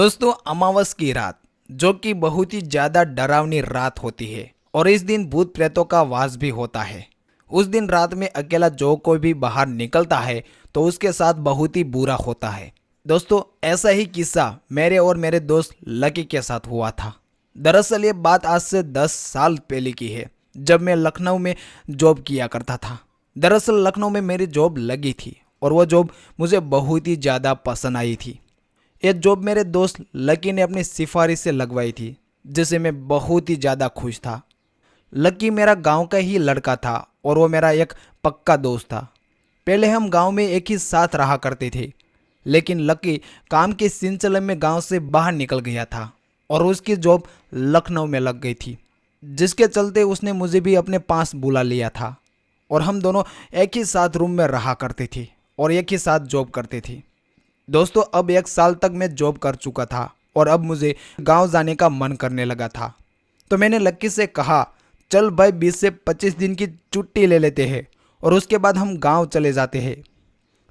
दोस्तों, अमावस की रात जो कि बहुत ही ज्यादा डरावनी रात होती है और इस दिन भूत प्रेतों का वास भी होता है। उस दिन रात में अकेला जो कोई भी बाहर निकलता है तो उसके साथ बहुत ही बुरा होता है। दोस्तों, ऐसा ही किस्सा मेरे और मेरे दोस्त लकी के साथ हुआ था। दरअसल ये बात आज से 10 साल पहले की है, जब मैं लखनऊ में जॉब किया करता था। दरअसल लखनऊ में मेरी जॉब लगी थी और वो जॉब मुझे बहुत ही ज़्यादा पसंद आई थी। ये जॉब मेरे दोस्त लकी ने अपनी सिफारिश से लगवाई थी, जिससे मैं बहुत ही ज़्यादा खुश था। लकी मेरा गांव का ही लड़का था और वो मेरा एक पक्का दोस्त था। पहले हम गांव में एक ही साथ रहा करते थे, लेकिन लकी काम के सिलसिले में गांव से बाहर निकल गया था और उसकी जॉब लखनऊ में लग गई थी, जिसके चलते उसने मुझे भी अपने पास बुला लिया था और हम दोनों एक ही साथ रूम में रहा करते थे और एक ही साथ जॉब करते थे। दोस्तों, अब 1 साल तक मैं जॉब कर चुका था और अब मुझे गांव जाने का मन करने लगा था। तो मैंने लक्की से कहा, चल भाई 20 से 25 दिन की छुट्टी ले लेते हैं और उसके बाद हम गांव चले जाते हैं।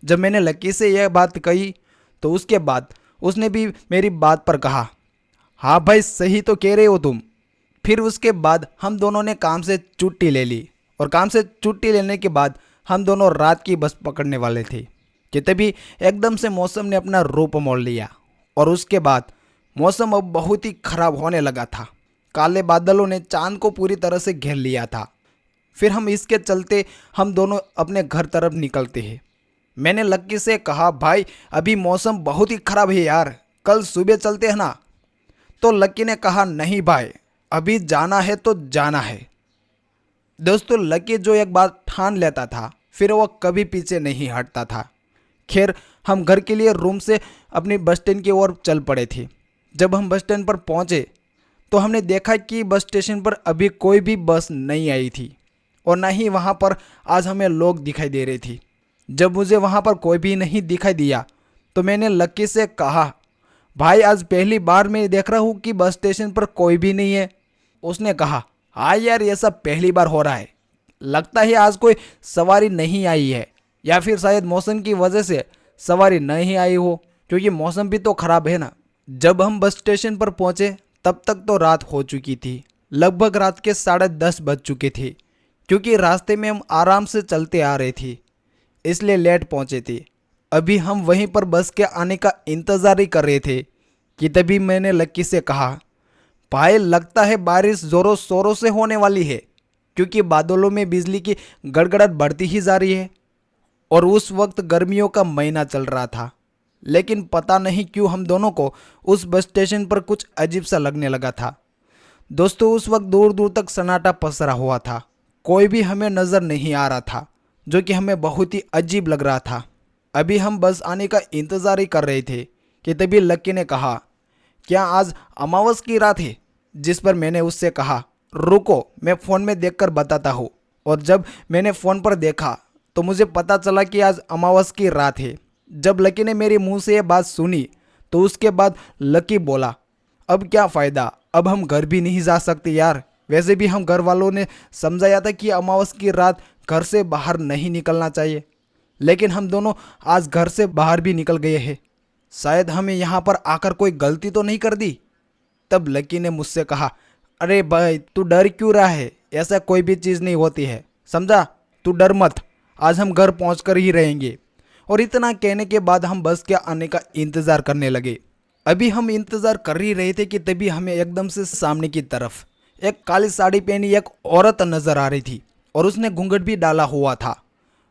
जब मैंने लक्की से यह बात कही तो उसके बाद उसने भी मेरी बात पर कहा, हाँ भाई सही तो कह रहे हो तुम। फिर उसके बाद हम दोनों ने काम से छुट्टी ले ली और काम से छुट्टी लेने के बाद हम दोनों रात की बस पकड़ने वाले थे कि तभी एकदम से मौसम ने अपना रूप मोड़ लिया और उसके बाद मौसम अब बहुत ही खराब होने लगा था। काले बादलों ने चांद को पूरी तरह से घेर लिया था। फिर हम इसके चलते हम दोनों अपने घर तरफ निकलते हैं। मैंने लक्की से कहा, भाई अभी मौसम बहुत ही खराब है यार, कल सुबह चलते हैं ना। तो लक्की ने कहा, नहीं भाई अभी जाना है तो जाना है। दोस्तों, लकी जो एक बात ठान लेता था फिर वह कभी पीछे नहीं हटता था। खैर, हम घर के लिए रूम से अपनी बस स्टैंड की ओर चल पड़े थे। जब हम बस स्टैंड पर पहुंचे तो हमने देखा कि बस स्टेशन पर अभी कोई भी बस नहीं आई थी और ना ही वहां पर आज हमें लोग दिखाई दे रहे थे। जब मुझे वहां पर कोई भी नहीं दिखाई दिया तो मैंने लक्की से कहा, भाई आज पहली बार मैं देख रहा हूँ कि बस स्टेशन पर कोई भी नहीं है। उसने कहा, हाँ यार ये सब पहली बार हो रहा है, लगता है आज कोई सवारी नहीं आई है या फिर शायद मौसम की वजह से सवारी नहीं आई हो, क्योंकि मौसम भी तो खराब है ना। जब हम बस स्टेशन पर पहुंचे तब तक तो रात हो चुकी थी। लगभग रात के 10:30 बज चुके थे, क्योंकि रास्ते में हम आराम से चलते आ रहे थे, इसलिए लेट पहुंचे थे। अभी हम वहीं पर बस के आने का इंतज़ार ही कर रहे थे कि तभी मैंने लक्की से कहा, भाई लगता है बारिश जोरों शोरों से होने वाली है, क्योंकि बादलों में बिजली की गड़गड़ाहट बढ़ती ही जा रही है। और उस वक्त गर्मियों का महीना चल रहा था, लेकिन पता नहीं क्यों हम दोनों को उस बस स्टेशन पर कुछ अजीब सा लगने लगा था। दोस्तों, उस वक्त दूर दूर तक सन्नाटा पसरा हुआ था, कोई भी हमें नज़र नहीं आ रहा था, जो कि हमें बहुत ही अजीब लग रहा था। अभी हम बस आने का इंतज़ार ही कर रहे थे कि तभी लक्की ने कहा, क्या आज अमावस की रात है? जिस पर मैंने उससे कहा, रुको मैं फ़ोन में देखकर बताता हूँ। और जब मैंने फ़ोन पर देखा तो मुझे पता चला कि आज अमावस की रात है। जब लकी ने मेरे मुंह से ये बात सुनी तो उसके बाद लकी बोला, अब क्या फ़ायदा, अब हम घर भी नहीं जा सकते यार। वैसे भी हम घर वालों ने समझाया था कि अमावस की रात घर से बाहर नहीं निकलना चाहिए, लेकिन हम दोनों आज घर से बाहर भी निकल गए हैं। शायद हमें यहाँ पर आकर कोई गलती तो नहीं कर दी। तब लकी ने मुझसे कहा, अरे भाई तू डर क्यों रहा है, ऐसा कोई भी चीज़ नहीं होती है, समझा, तू डर मत, आज हम घर पहुँच कर ही रहेंगे। और इतना कहने के बाद हम बस के आने का इंतज़ार करने लगे। अभी हम इंतज़ार कर ही रहे थे कि तभी हमें एकदम से सामने की तरफ एक काली साड़ी पहनी एक औरत नज़र आ रही थी और उसने घूंघट भी डाला हुआ था।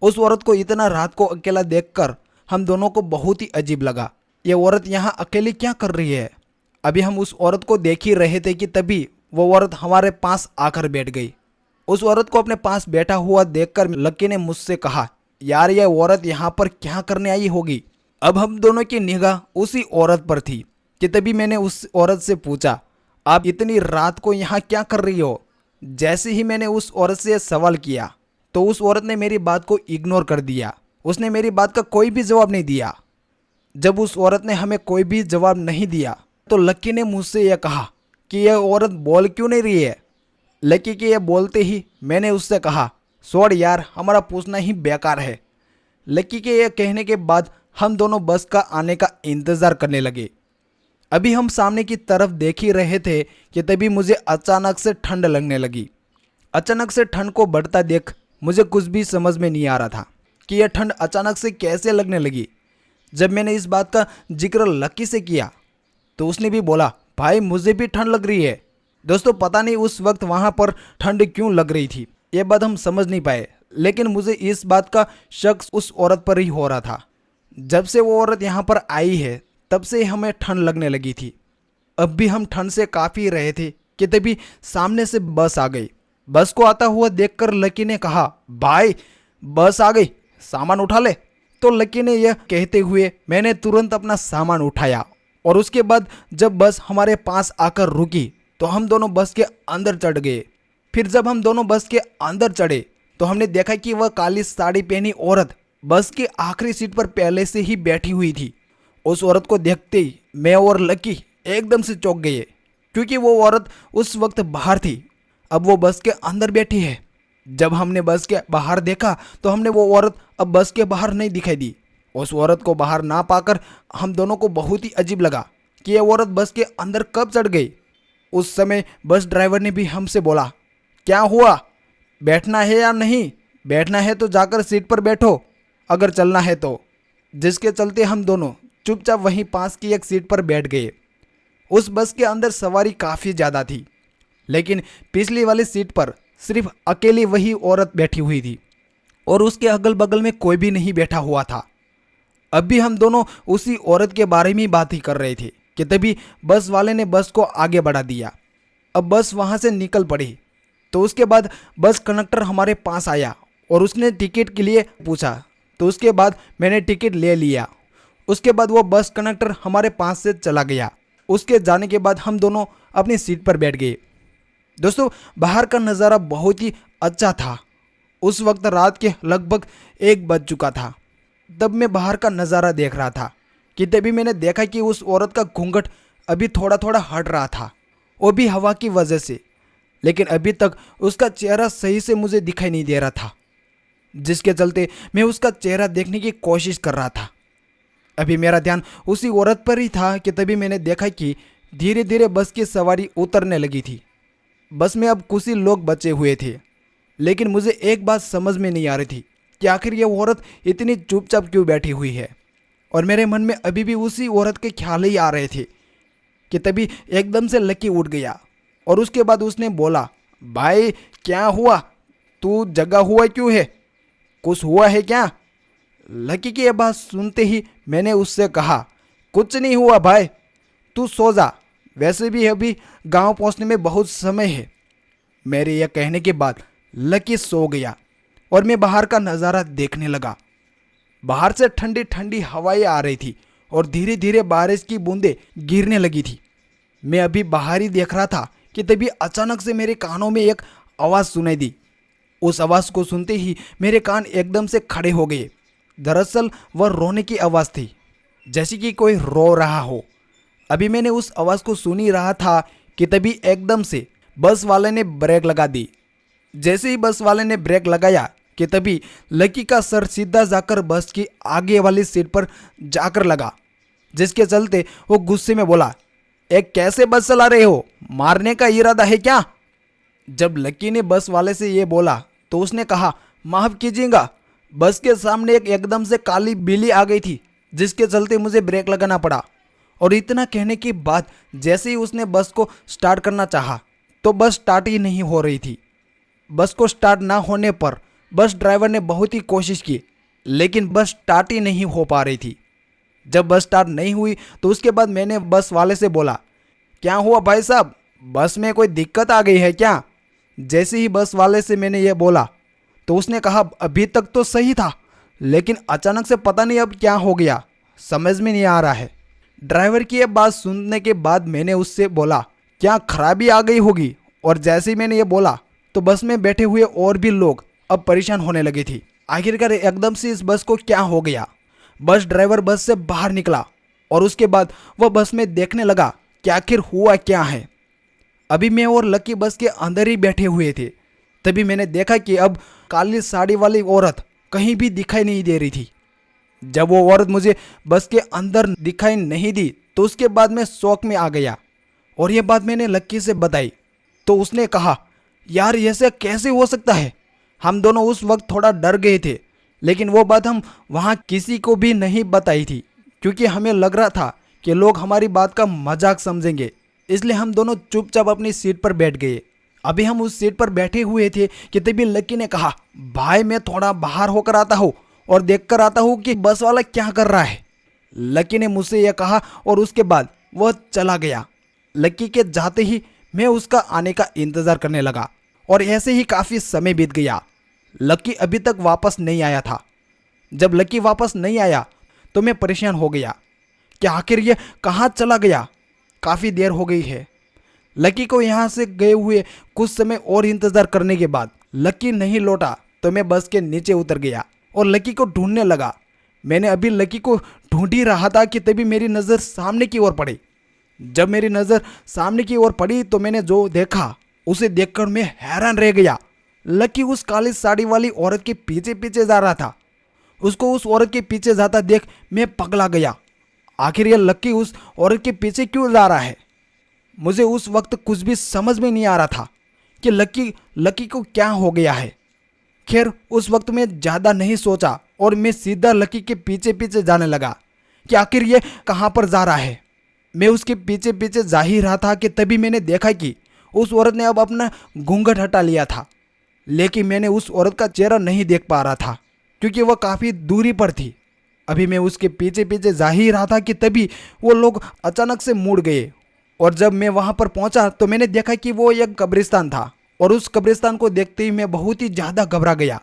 उस औरत को इतना रात को अकेला देखकर हम दोनों को बहुत ही अजीब लगा। ये औरत यहाँ अकेली क्या कर रही है? अभी हम उस औरत को देख ही रहे थे कि तभी वो औरत हमारे पास आकर बैठ गई। उस औरत को अपने पास बैठा हुआ देखकर लक्की ने मुझसे कहा, यार ये औरत यहाँ पर क्या करने आई होगी? अब हम दोनों की निगाह उसी औरत पर थी कि तभी मैंने उस औरत से पूछा, आप इतनी रात को यहाँ क्या कर रही हो? जैसे ही मैंने उस औरत से सवाल किया तो उस औरत ने मेरी बात को इग्नोर कर दिया। उसने मेरी बात का कोई भी जवाब नहीं दिया। जब उस औरत ने हमें कोई भी जवाब नहीं दिया तो लक्की ने मुझसे यह कहा कि यह औरत बोल क्यों नहीं रही है। लकी के ये बोलते ही मैंने उससे कहा, छोड़ यार, हमारा पूछना ही बेकार है। लकी के ये कहने के बाद हम दोनों बस का आने का इंतज़ार करने लगे। अभी हम सामने की तरफ देख ही रहे थे कि तभी मुझे अचानक से ठंड लगने लगी। अचानक से ठंड को बढ़ता देख मुझे कुछ भी समझ में नहीं आ रहा था कि यह ठंड अचानक से कैसे लगने लगी। जब मैंने इस बात का जिक्र लकी से किया तो उसने भी बोला, भाई मुझे भी ठंड लग रही है। दोस्तों पता नहीं उस वक्त वहाँ पर ठंड क्यों लग रही थी, ये बात हम समझ नहीं पाए, लेकिन मुझे इस बात का शक उस औरत पर ही हो रहा था। जब से वो औरत यहाँ पर आई है तब से हमें ठंड लगने लगी थी। अब भी हम ठंड से काफ़ी रहे थे कि तभी सामने से बस आ गई। बस को आता हुआ देखकर लकी ने कहा, भाई बस आ गई, सामान उठा ले। तो लकी ने यह कहते हुए मैंने तुरंत अपना सामान उठाया और उसके बाद जब बस हमारे पास आकर रुकी तो हम दोनों बस के अंदर चढ़ गए। फिर जब हम दोनों बस के अंदर चढ़े तो हमने देखा कि वह काली साड़ी पहनी औरत बस की आखिरी सीट पर पहले से ही बैठी हुई थी। उस औरत को देखते ही मैं और लकी एकदम से चौंक गए, क्योंकि वो औरत उस वक्त बाहर थी, अब वो बस के अंदर बैठी है। जब हमने बस के बाहर देखा तो हमने वो औरत अब बस के बाहर नहीं दिखाई दी। उस औरत को बाहर ना पाकर हम दोनों को बहुत ही अजीब लगा कि यह औरत बस के अंदर कब चढ़ गई। उस समय बस ड्राइवर ने भी हमसे बोला, क्या हुआ, बैठना है या नहीं? बैठना है तो जाकर सीट पर बैठो, अगर चलना है तो। जिसके चलते हम दोनों चुपचाप वहीं पास की एक सीट पर बैठ गए। उस बस के अंदर सवारी काफ़ी ज़्यादा थी, लेकिन पिछली वाली सीट पर सिर्फ अकेली वही औरत बैठी हुई थी और उसके अगल बगल में कोई भी नहीं बैठा हुआ था। अब भी हम दोनों उसी औरत के बारे में बात ही कर रहे थे कि तभी बस वाले ने बस को आगे बढ़ा दिया। अब बस वहाँ से निकल पड़ी तो उसके बाद बस कंडक्टर हमारे पास आया और उसने टिकट के लिए पूछा, तो उसके बाद मैंने टिकट ले लिया। उसके बाद वो बस कंडक्टर हमारे पास से चला गया। उसके जाने के बाद हम दोनों अपनी सीट पर बैठ गए। दोस्तों बाहर का नज़ारा बहुत ही अच्छा था। उस वक्त रात के लगभग 1 बज चुका था। तब मैं बाहर का नज़ारा देख रहा था कि तभी मैंने देखा कि उस औरत का घूंघट अभी थोड़ा थोड़ा हट रहा था, वो भी हवा की वजह से, लेकिन अभी तक उसका चेहरा सही से मुझे दिखाई नहीं दे रहा था, जिसके चलते मैं उसका चेहरा देखने की कोशिश कर रहा था। अभी मेरा ध्यान उसी औरत पर ही था कि तभी मैंने देखा कि धीरे धीरे बस की सवारी उतरने लगी थी। बस में अब कुछ ही लोग बचे हुए थे, लेकिन मुझे एक बात समझ में नहीं आ रही थी कि आखिर ये औरत इतनी चुपचाप क्यों बैठी हुई है। और मेरे मन में अभी भी उसी औरत के ख्याल ही आ रहे थे कि तभी एकदम से लकी उठ गया और उसके बाद उसने बोला, भाई क्या हुआ, तू जगा हुआ क्यों है, कुछ हुआ है क्या? लकी की यह बात सुनते ही मैंने उससे कहा, कुछ नहीं हुआ भाई, तू सो जा, वैसे भी अभी गांव पहुंचने में बहुत समय है। मेरे यह कहने के बाद लकी सो गया और मैं बाहर का नज़ारा देखने लगा। बाहर से ठंडी ठंडी हवाएं आ रही थी और धीरे धीरे बारिश की बूंदें गिरने लगी थी। मैं अभी बाहर ही देख रहा था कि तभी अचानक से मेरे कानों में एक आवाज़ सुनाई दी। उस आवाज़ को सुनते ही मेरे कान एकदम से खड़े हो गए। दरअसल वह रोने की आवाज़ थी, जैसे कि कोई रो रहा हो। अभी मैंने उस आवाज़ को सुन ही रहा था कि तभी एकदम से बस वाले ने ब्रेक लगा दी। जैसे ही बस वाले ने ब्रेक लगाया कि तभी लकी का सर सीधा जाकर बस की आगे वाली सीट पर जाकर लगा, जिसके चलते वो गुस्से में बोला, एक कैसे बस चला रहे हो, मारने का इरादा है क्या? जब लकी ने बस वाले से ये बोला तो उसने कहा, माफ़ कीजिएगा, बस के सामने एक एकदम से काली बिल्ली आ गई थी, जिसके चलते मुझे ब्रेक लगाना पड़ा। और इतना कहने के बाद जैसे ही उसने बस को स्टार्ट करना चाहा तो बस स्टार्ट ही नहीं हो रही थी। बस को स्टार्ट ना होने पर बस ड्राइवर ने बहुत ही कोशिश की, लेकिन बस स्टार्ट ही नहीं हो पा रही थी। जब बस स्टार्ट नहीं हुई तो उसके बाद मैंने बस वाले से बोला, क्या हुआ भाई साहब, बस में कोई दिक्कत आ गई है क्या? जैसे ही बस वाले से मैंने ये बोला तो उसने कहा, अभी तक तो सही था, लेकिन अचानक से पता नहीं अब क्या हो गया, समझ में नहीं आ रहा है। ड्राइवर की यह बात सुनने के बाद मैंने उससे बोला, क्या खराबी आ गई होगी? और जैसे ही मैंने ये बोला तो बस में बैठे हुए और भी लोग अब परेशान होने लगी थी। आखिरकार एकदम से इस बस को क्या हो गया? बस ड्राइवर बस से बाहर निकला और उसके बाद वह बस में देखने लगा कि आखिर हुआ क्या है। अभी मैं और लकी बस के अंदर ही बैठे हुए थे। तभी मैंने देखा कि अब काली साड़ी वाली औरत कहीं भी दिखाई नहीं दे रही थी। जब वो औरत मुझे बस के अंदर दिखाई नहीं दी तो उसके बाद मैं शौक में आ गया और ये बात मैंने लक्की से बताई। तो उसने कहा, यार ऐसे कैसे हो सकता है। हम दोनों उस वक्त थोड़ा डर गए थे, लेकिन वो बात हम वहाँ किसी को भी नहीं बताई थी, क्योंकि हमें लग रहा था कि लोग हमारी बात का मजाक समझेंगे। इसलिए हम दोनों चुपचाप अपनी सीट पर बैठ गए। अभी हम उस सीट पर बैठे हुए थे कि तभी लक्की ने कहा, भाई मैं थोड़ा बाहर होकर आता हूँ और देख कर आता हूँ कि बस वाला क्या कर रहा है। लक्की ने मुझसे यह कहा और उसके बाद वह चला गया। लक्की के जाते ही मैं उसका आने का इंतजार करने लगा और ऐसे ही काफ़ी समय बीत गया। लक्की अभी तक वापस नहीं आया था। जब लक्की वापस नहीं आया तो मैं परेशान हो गया कि आखिर ये कहाँ चला गया। काफ़ी देर हो गई है। लक्की को यहाँ से गए हुए कुछ समय और इंतज़ार करने के बाद लक्की नहीं लौटा तो मैं बस के नीचे उतर गया और लक्की को ढूंढने लगा। मैंने अभी लक्की को ढूंढ ही रहा था कि तभी मेरी नज़र सामने की ओर पड़ी। जब मेरी नज़र सामने की ओर पड़ी तो मैंने जो देखा उसे देखकर मैं हैरान रह गया। लक्की उस काली साड़ी वाली औरत के पीछे पीछे जा रहा था। उसको उस औरत के पीछे जाता देख मैं पगला गया। आखिर यह लक्की उस औरत के पीछे क्यों जा रहा है। मुझे उस वक्त कुछ भी समझ में नहीं आ रहा था कि लक्की को क्या हो गया है। खैर उस वक्त मैं ज़्यादा नहीं सोचा और मैं सीधा लक्की के पीछे पीछे जाने लगा कि आखिर ये कहाँ पर जा रहा है। मैं उसके पीछे पीछे जा ही रहा था कि तभी मैंने देखा कि उस औरत ने अब अपना घूंघट हटा लिया था, लेकिन मैंने उस औरत का चेहरा नहीं देख पा रहा था क्योंकि वह काफ़ी दूरी पर थी। अभी मैं उसके पीछे पीछे जा ही रहा था कि तभी वो लोग अचानक से मुड़ गए और जब मैं वहाँ पर पहुँचा तो मैंने देखा कि वो एक कब्रिस्तान था और उस कब्रिस्तान को देखते ही मैं बहुत ही ज़्यादा घबरा गया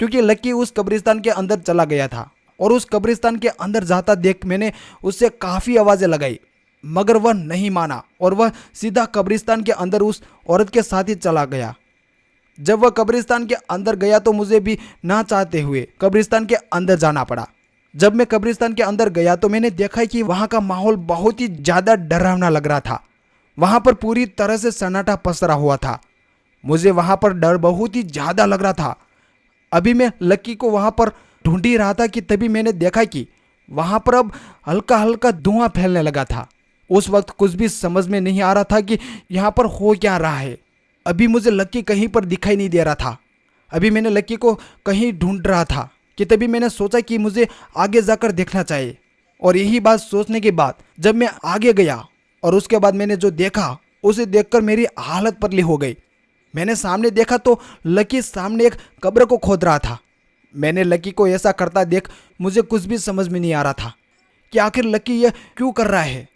क्योंकि लक्की उस कब्रिस्तान के अंदर चला गया था और उस कब्रिस्तान के अंदर जाता देख मैंने उससे काफ़ी आवाज़ें लगाई, मगर वह नहीं माना और वह सीधा कब्रिस्तान के अंदर उस औरत के साथ ही चला गया। जब वह कब्रिस्तान के अंदर गया तो मुझे भी ना चाहते हुए कब्रिस्तान के अंदर जाना पड़ा। जब मैं कब्रिस्तान के अंदर गया तो मैंने देखा कि वहाँ का माहौल बहुत ही ज़्यादा डरावना लग रहा था। वहाँ पर पूरी तरह से सन्नाटा पसरा हुआ था। मुझे वहाँ पर डर बहुत ही ज़्यादा लग रहा था। अभी मैं लक्की को वहाँ पर ढूंढ ही रहा था कि तभी मैंने देखा कि वहाँ पर अब हल्का हल्का धुआं फैलने लगा था। उस वक्त कुछ भी समझ में नहीं आ रहा था कि यहाँ पर हो क्या रहा है। अभी मुझे लक्की कहीं पर दिखाई नहीं दे रहा था। अभी मैंने लक्की को कहीं ढूंढ रहा था कि तभी मैंने सोचा कि मुझे आगे जाकर देखना चाहिए। और यही बात सोचने के बाद जब मैं आगे गया और उसके बाद मैंने जो देखा उसे देखकर मेरी हालत पतली हो गई। मैंने सामने देखा तो लक्की सामने एक कब्र को खोद रहा था। मैंने लक्की को ऐसा करता देख मुझे कुछ भी समझ में नहीं आ रहा था कि आखिर लक्की यह क्यों कर रहा है।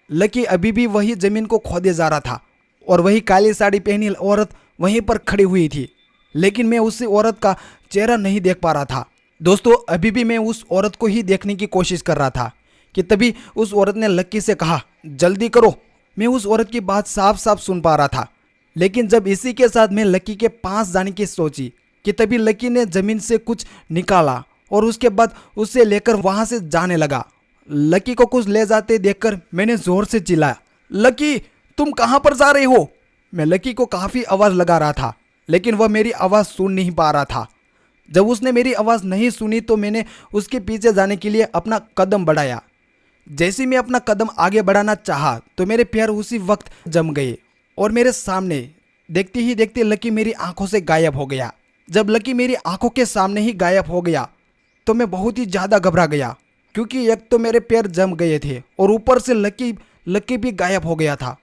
लक्की अभी भी वही जमीन को खोदे जा रहा था और वही काली साड़ी पहनी औरत वहीं पर खड़ी हुई थी, लेकिन मैं उस औरत का चेहरा नहीं देख पा रहा था। दोस्तों अभी भी मैं उस औरत को ही देखने की कोशिश कर रहा था कि तभी उस औरत ने लक्की से कहा, जल्दी करो। मैं उस औरत की बात साफ साफ सुन पा रहा था, लेकिन जब इसी के साथ मैं लक्की के पास जाने की सोची कि तभी लक्की ने जमीन से कुछ निकाला और उसके बाद उसे लेकर वहां से जाने लगा। लक्की को कुछ ले जाते देखकर मैंने जोर से चिल्लाया, लक्की तुम कहाँ पर जा रहे हो। मैं लक्की को काफ़ी आवाज़ लगा रहा था, लेकिन वह मेरी आवाज़ सुन नहीं पा रहा था। जब उसने मेरी आवाज़ नहीं सुनी तो मैंने उसके पीछे जाने के लिए अपना कदम बढ़ाया। जैसे मैं अपना कदम आगे बढ़ाना चाहा तो मेरे पैर उसी वक्त जम गए और मेरे सामने देखते ही देखते लक्की मेरी आंखों से गायब हो गया। जब लक्की मेरी आंखों के सामने ही गायब हो गया तो मैं बहुत ही ज़्यादा घबरा गया, क्योंकि एक तो मेरे पैर जम गए थे और ऊपर से लक्की भी गायब हो गया था।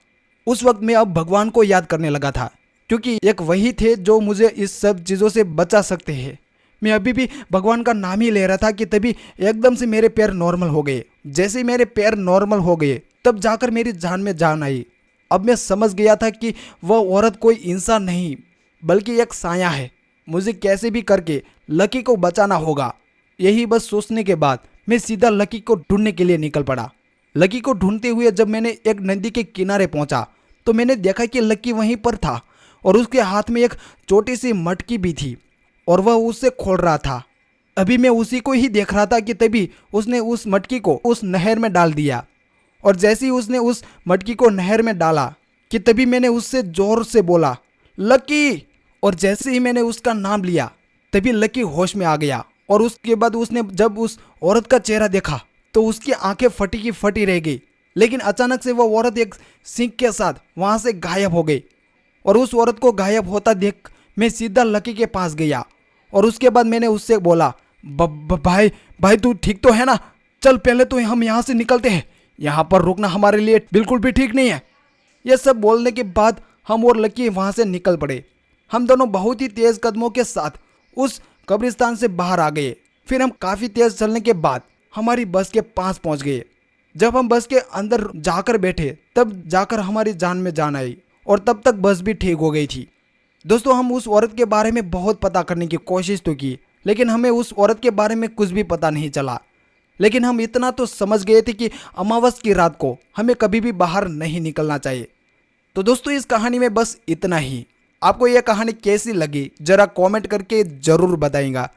उस वक्त मैं अब भगवान को याद करने लगा था, क्योंकि एक वही थे जो मुझे इस सब चीज़ों से बचा सकते हैं। मैं अभी भी भगवान का नाम ही ले रहा था कि तभी एकदम से मेरे पैर नॉर्मल हो गए। जैसे ही मेरे पैर नॉर्मल हो गए तब जाकर मेरी जान में जान आई। अब मैं समझ गया था कि वह औरत कोई इंसान नहीं बल्कि एक साया है। मुझे कैसे भी करके लक्की को बचाना होगा। यही बस सोचने के बाद मैं सीधा लक्की को ढूंढने के लिए निकल पड़ा। लक्की को ढूंढते हुए जब मैंने एक नदी के किनारे पहुंचा तो मैंने देखा कि लक्की वहीं पर था और उसके हाथ में एक छोटी सी मटकी भी थी और वह उससे खोल रहा था। अभी मैं उसी को ही देख रहा था कि तभी उसने उस मटकी को उस नहर में डाल दिया और जैसे ही उसने उस मटकी को नहर में डाला कि तभी मैंने उससे जोर से बोला, लक्की। और जैसे ही मैंने उसका नाम लिया तभी लक्की होश में आ गया और उसके बाद उसने जब उस औरत का चेहरा देखा तो उसकी आंखें फटी की फटी रह गई, लेकिन अचानक से वो औरत एक सीख के साथ वहाँ से गायब हो गई। और उस औरत को गायब होता देख मैं सीधा लकी के पास गया और उसके बाद मैंने उससे बोला, भाई भाई तू ठीक तो है ना? चल पहले तो हम यहाँ से निकलते हैं, यहाँ पर रुकना हमारे लिए बिल्कुल भी ठीक नहीं है। यह सब बोलने के बाद हम और लकी वहाँ से निकल पड़े। हम दोनों बहुत ही तेज कदमों के साथ उस कब्रिस्तान से बाहर आ गए। फिर हम काफ़ी तेज चलने के बाद हमारी बस के पास पहुँच गए। जब हम बस के अंदर जाकर बैठे तब जाकर हमारी जान में जान आई और तब तक बस भी ठीक हो गई थी। दोस्तों, हम उस औरत के बारे में बहुत पता करने की कोशिश तो की, लेकिन हमें उस औरत के बारे में कुछ भी पता नहीं चला। लेकिन हम इतना तो समझ गए थे कि अमावस की रात को हमें कभी भी बाहर नहीं निकलना चाहिए। तो दोस्तों, इस कहानी में बस इतना ही। आपको यह कहानी कैसी लगी जरा कमेंट करके जरूर बताइएगा।